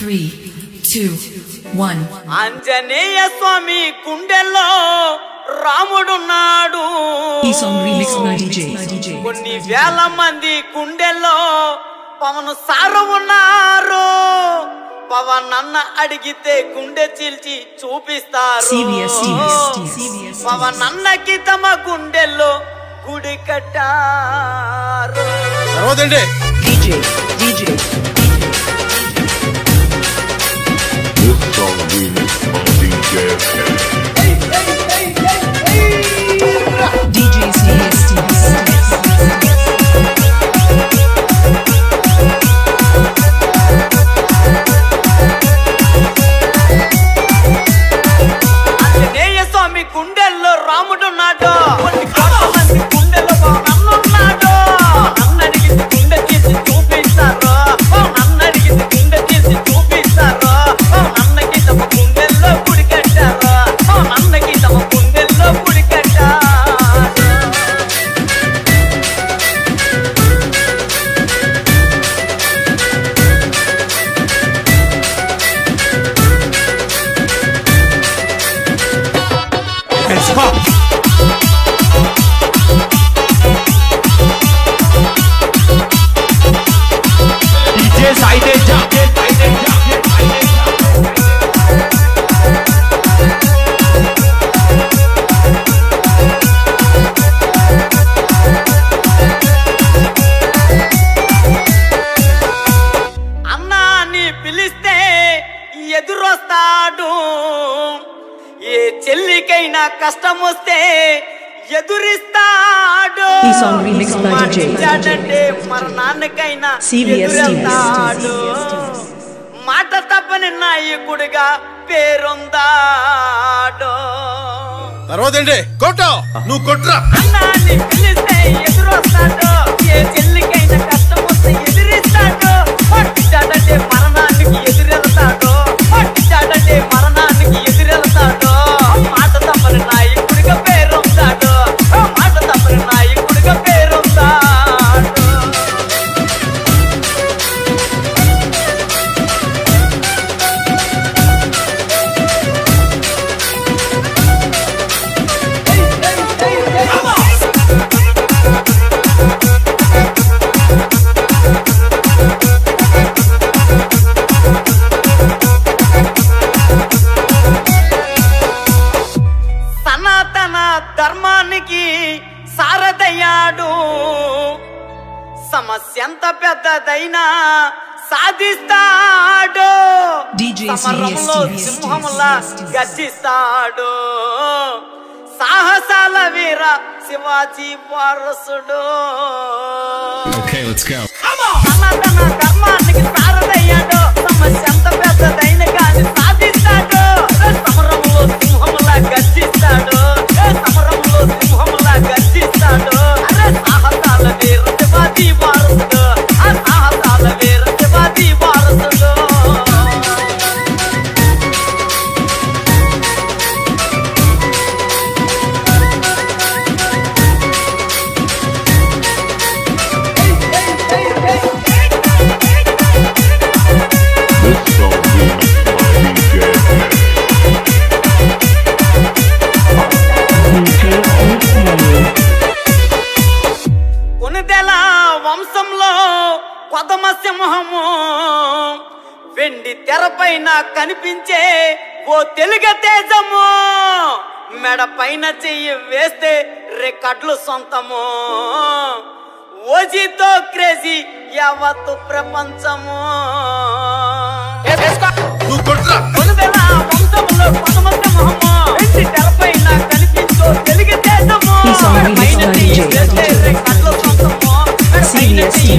3, 2, 1. ఆంజనేయ స్వామి కుండెల్లో రాముడున్నాడు. ఈ song remix by DJ. కొన్ని వేల మంది కుండెల్లో పవన్ సారు ఉన్నారు. పవన్ అన్న అడిగితే గుండె చీల్చి చూపిస్తారు. పవన్ అన్నకి తమ గుండెల్లో గుడి కట్టారు. This song remix by DJ Anjaneya స్వామి గుండెల్లో రాముడున్నాడు. కొన్ని కోట్ల మంది గుండెల్లో పవన్ అన్న ఉన్నాడు. అన్న అడిగితే గుండె తీసి చూపిస్తారు. అన్న అడిగితే గుండె తీసి చూపిస్తారు. అన్నకి తమ గుండెల్లో గుడి కట్టారు. అన్నకి తమ గుండెల్లో గుడి కట్టారు. అన్నాని పిలిస్తే ఎదురొస్తాడు. ఏ చెల్లికైనా కష్టం వస్తే ఎదురిస్తాడు. మాటిచ్చాడంటే మరణానికైనా ఎదురెళ్తాడు. మాట తప్పని నాయకుడిగా పేరొందాడు. అన్నాని పిలిస్తే ఎదురొస్తాడు. ఏ చెల్లికైనా కష్టం వస్తే ఎదిరిస్తాడు. మాటిచ్చాడంటే మరణానికి ఎదురెళ్తాడు. మాటిచ్చాడంటే మరణానికి ఎదురెళ్తాడు. మాట తప్పని నాయకుడిగా పేరొందాడు. మాట తప్పని నాయకుడిగా పేరొందాడు. సనాతన ధర్మానికి సారథయ్యాడు. సమస్య ఎంత పెద్దదైనా సాధిస్తాడు. సమరంలో సింహంలా గర్జిస్తాడు. సాహసాల వీర శివాజీ వారసుడు. సనాతన ధర్మానికి సారథయ్యాడు. సమస్య ఎంత పెద్దదైనా కానీ సాధిస్తాడు. సమరంలో సింహంలా గర్జిస్తాడు. సమరంలో సింహంలా గర్జిస్తాడు. సాహసాల వీర శివాజీ వారసుడు. సాహసాల వీర శివాజీ వారసుడు. This song remix by DJ Konidela వంశంలో కొదమ సింహము. వెండి తెరపైన కనిపించే ఓ తెలుగు తేజము. మెడ పైన చెయ్యి వేస్తే రికార్డులు సొంతము. ఓజీతో క్రేజీ యావత్తు ప్రపంచము. కొనిదెల వంశంలో కొదమ సింహము. వెండి తెరపైన కనిపించే తెలుగు తేజము. మెడ పైన చెయ్యి వేస్తే రికార్డులు సొంతము. మెడ పైన చెయ్యి